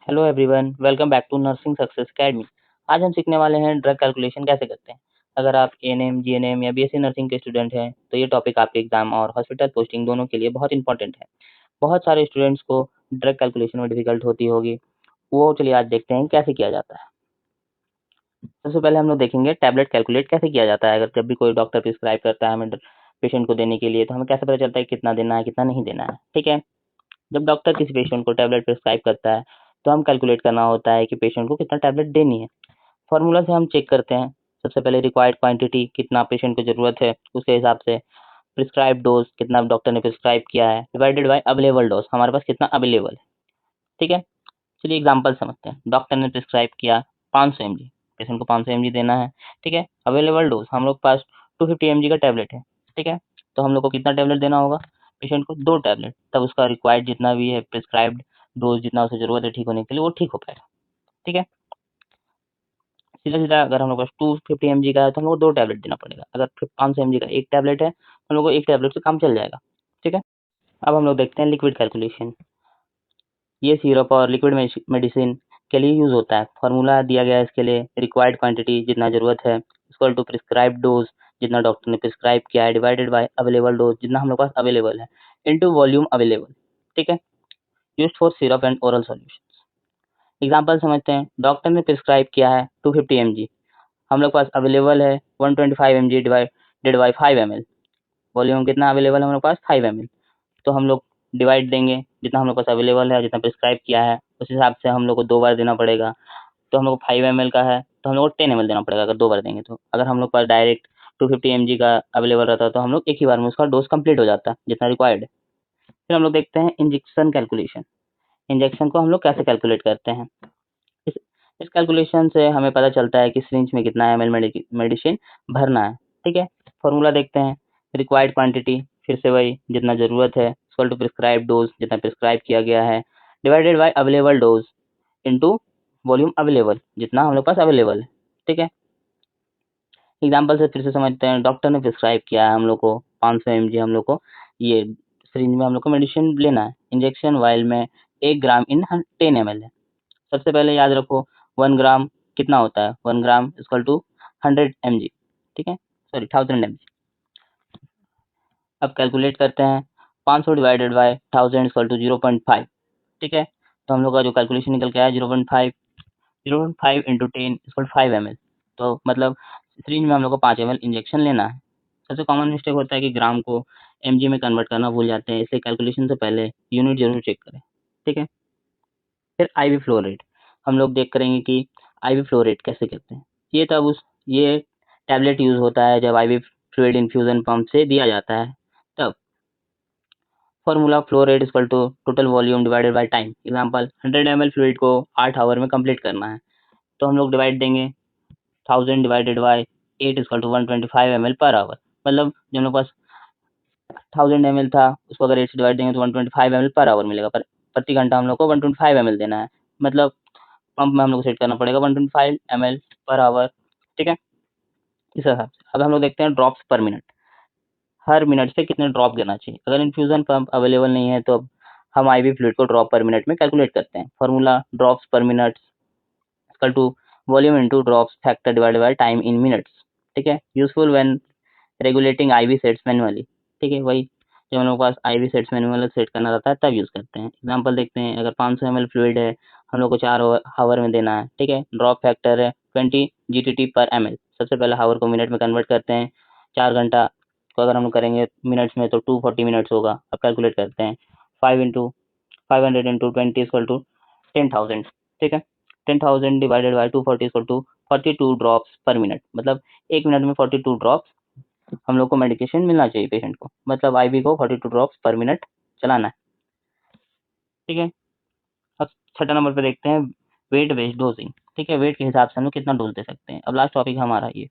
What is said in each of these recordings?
Hello everyone, welcome back to nursing success academy. आज हम सीखने वाले हैं ड्रग कैलकुलेशन कैसे करते हैं। अगर आप एएनएम, जीएनएम या बीएससी नर्सिंग के स्टूडेंट हैं तो ये टॉपिक आपके एग्जाम और हॉस्पिटल पोस्टिंग दोनों के लिए बहुत इंपॉर्टेंट है। बहुत सारे स्टूडेंट्स को ड्रग कैलकुलेशन में डिफिकल्ट होती होगी। वो चलिए आज देखते हैं कैसे किया जाता है। सबसे पहले हम लोग देखेंगे टैबलेट कैलकुलेट कैसे किया जाता है। अगर जब भी कोई डॉक्टर प्रिस्क्राइब करता है हमें पेशेंट को देने के लिए, तो हमें कैसे पता चलता है कितना देना है कितना नहीं देना है। ठीक है, जब डॉक्टर किसी पेशेंट को टैबलेट प्रिस्क्राइब करता है तो हम कैलकुलेट करना होता है कि पेशेंट को कितना टैबलेट देनी है। फॉर्मूला से हम चेक करते हैं। सबसे पहले रिक्वायर्ड क्वांटिटी, कितना पेशेंट को जरूरत है उसके हिसाब से। प्रिस्क्राइब डोज, कितना डॉक्टर ने प्रिस्क्राइब किया है, डिवाइडेड बाय अवेलेबल डोज, हमारे पास कितना अवेलेबल है। ठीक है, चलिए एग्जांपल समझते हैं। डॉक्टर ने प्रिस्क्राइब किया 500 mg, पेशेंट को 500 mg देना है। ठीक है, अवेलेबल डोज हम लोग पास 250 mg का टैबलेट है। ठीक है, तो हम लोग को कितना टैबलेट देना होगा, पेशेंट को 2 टैबलेट, तब उसका रिक्वायर्ड जितना भी है प्रिस्क्राइब्ड डोज जितना उसे जरूरत है ठीक होने के लिए वो ठीक हो पाएगा। ठीक है, सीधा सीधा अगर हम लोग का 250 mg का है तो हम लोग को 2 टैबलेट देना पड़ेगा। अगर 500 mg का एक टैबलेट है तो हम लोग को एक टैबलेट से काम चल जाएगा। ठीक है, अब हम लोग देखते हैं लिक्विड कैलकुलेशन। ये सिरप और लिक्विड मेडिसिन के लिए यूज होता है। फॉर्मूला दिया गया है इसके लिए, रिक्वायर्ड क्वांटिटी जितना जरूरत है इक्वल टू प्रिस्क्राइब डोज जितना डॉक्टर ने प्रिस्क्राइब किया है, डिवाइडेड बाय अवेलेबल डोज जितना हम लोग पास अवेलेबल है, इनटू वॉल्यूम अवेलेबल। ठीक है, used for syrup and oral solution. Example समझते हैं। डॉक्टर ने प्रिस्क्राइब किया है 250 mg, हम लोग पास अवेलेबल है 125 mg divided by 5 ml। Volume कितना अवेलेबल है हमारे पास 5 ml, तो हम लोग डिवाइड देंगे जितना हम लोग पास अवेलेबल है जितना प्रिस्क्राइब किया है उस हिसाब से हम लोग को 2 बार देना पड़ेगा। तो हम लोग को 5 ml का है तो हम लोग को 10 ml देना पड़ेगा अगर 2 बार देंगे तो। अगर हम लोग पास डायरेक्ट 250 mg का अवेलेबल रहता तो हम लोग एक ही बार में उसका डोज कंप्लीट हो जाता जितना रिक्वायर्ड है। फिर हम लोग देखते हैं इंजेक्शन कैलकुलेशन। इंजेक्शन को हम लोग कैसे कैलकुलेट करते हैं। इस इस कैलकुलेशन से हमें पता चलता है कि सिरिंज में कितना एमएल मेडिसिन भरना है। ठीक है, फॉर्मूला देखते हैं। रिक्वायर्ड क्वांटिटी, फिर से वही जितना जरूरत है, इक्वल टू प्रिस्क्राइब डोज जितना प्रिस्क्राइब किया गया है, divided by available dose into volume available जितना हम लोग पास अवेलेबल है। ठीक है, एग्जाम्पल से फिर से समझते हैं। डॉक्टर ने प्रिस्क्राइब किया है हम लोग को 500 mg, हम लोग को ये सिरिंज में हम लोग को मेडिसिन लेना है। इंजेक्शन वाइल में 1 ग्राम इन 10 ml है। सबसे पहले याद रखो 1 ग्राम कितना होता है, 1 ग्राम इक्वल टू 100 mg। ठीक है, सॉरी 1000 mg। अब कैलकुलेट करते हैं। 500 डिवाइडेड बाय 1000 इक्वल टू 0.5। ठीक है, तो हम लोग का जो कैलकुलेशन निकल के आया 0.5, 0.5 इंटू 10 इक्वल 5 ml। तो मतलब सिरिंज में हम लोग को 5 ml इंजेक्शन लेना है। सबसे कॉमन मिस्टेक होता है कि ग्राम को mg में कन्वर्ट करना भूल जाते हैं, इसलिए कैलकुलेशन से पहले यूनिट जरूर चेक करें। ठीक है, फिर आईवी फ्लो रेट हम लोग देख करेंगे कि आईवी फ्लो रेट कैसे करते हैं। ये टैबलेट यूज होता है जब आईवी फ्लूइड इन्फ्यूजन पंप से दिया जाता है तब। Formula flow rate equal to total volume divided by time. Example 100 ml fluid को 8 आवर में कंप्लीट करना है, तो हम लोग डिवाइड देंगे 1000 divided by 8 equal to 125 ml per hour. मतलब जो हम लोग पास 1000 ml था उसको अगर 8 से डिवाइड देंगे तो 125 ml पर आवर मिलेगा। पर प्रति घंटा हम लोग को 125 ml देना है। मतलब पंप में हम लोग को सेट करना पड़ेगा 125 ml पर आवर। ठीक है, इस हिसाब से। अब हम लोग देखते हैं ड्रॉप्स पर मिनट, हर मिनट से कितने ड्रॉप गिरना चाहिए। अगर इन्फ्यूजन पंप अवेलेबल नहीं है तो हम आईवी फ्लूइड को ड्रॉप पर मिनट में कैलकुलेट करते हैं। Formula drops per minute equal to volume into drops factor divided by time in minutes. ठीक है, useful when regulating IV sets manually. ठीक है, वही जब हम लोग के पास आईवी सेट्स मैनुअल सेट करना रहता है तब यूज करते हैं। एग्जांपल देखते हैं। अगर 500 ml फ्लूइड है हम लोग को 4 हावर में देना है। ठीक है, ड्रॉप फैक्टर है 20 GTT पर ml। सबसे पहले हावर को मिनट में कन्वर्ट करते हैं। 4 घंटा को अगर हम लोग करेंगे मिनट्स में तो 240 मिनट्स होगा। अब कैलकुलेट करते हैं 500 इंटू 20 इक्वल टू 10,000। ठीक है, 10,000 divided by 240 equal to 42 drops per minute. मतलब 1 मिनट में 42 ड्रॉप्स हम लोग को मेडिकेशन मिलना चाहिए पेशेंट को। मतलब आईवी को 42 ड्रॉप्स पर मिनट चलाना है। ठीक है, अब छठा नंबर पे देखते हैं वेट बेस्ड डोजिंग। ठीक है, वेट के हिसाब से हम लोग कितना डोज दे सकते हैं। अब लास्ट टॉपिक हमारा ये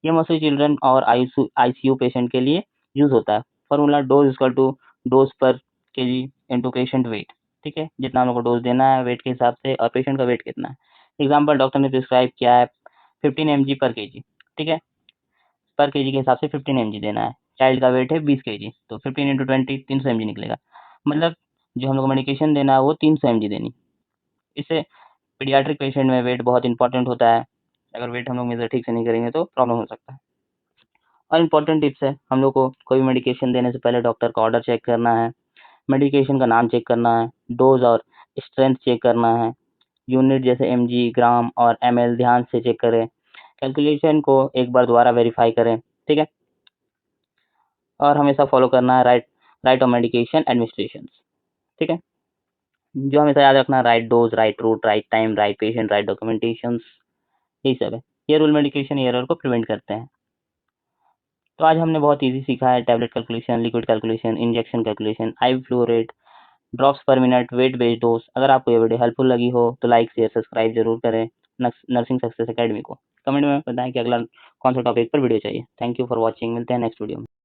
मोस्टली चिल्ड्रन और आईसीयू पेशेंट के लिए यूज होता है। Formula dose equal to dose per kg into patient weight. ठीक है, जितना हम लोग को डोज देना है वेट के हिसाब से और पेशेंट का वेट कितना है। एग्जाम्पल डॉक्टर ने प्रिस्क्राइब किया है 15 mg पर केजी। ठीक है, पर केजी के हिसाब से 15 mg देना है। चाइल्ड का वेट है 20 kg, तो 15 इंटू 20 300 mg निकलेगा। मतलब जो हम लोग को मेडिकेशन देना है वो 300 mg देनी। इससे पीडियाट्रिक पेशेंट में वेट बहुत इंपॉर्टेंट होता है। अगर वेट हम लोग मेजर ठीक से नहीं करेंगे तो प्रॉब्लम हो सकता है। और इम्पोर्टेंट टिप्स है, हम लोग को कोई भी मेडिकेशन देने से पहले डॉक्टर का ऑर्डर चेक करना है, मेडिकेशन का नाम चेक करना है, डोज और स्ट्रेंथ चेक करना है, यूनिट जैसे एमजी, ग्राम और एमएल ध्यान से चेक करें, कैलकुलेशन को एक बार दोबारा वेरीफाई करें, ठीक है। और हमेशा फॉलो करना है राइट ऑफ मेडिकेशन एडमिनिस्ट्रेशन, ठीक है। जो हमेशा याद रखना, right dose, right route, right time, right patient, right documentation, यही सब है। ये रूल मेडिकेशन एरर को प्रिवेंट करते हैं। तो आज हमने बहुत इजी सीखा है, tablet calculation, liquid calculation, injection calculation, I flow rate, drops per minute, weight based dose. अगर आपको ये वीडियो हेल्पफुल लगी हो तो लाइक शेयर सब्सक्राइब जरूर करें नर्सिंग सक्सेस एकेडमी को। कमेंट में बताएं कि अगला कौन सा टॉपिक पर वीडियो चाहिए। थैंक यू फॉर वॉचिंग, मिलते हैं नेक्स्ट वीडियो में।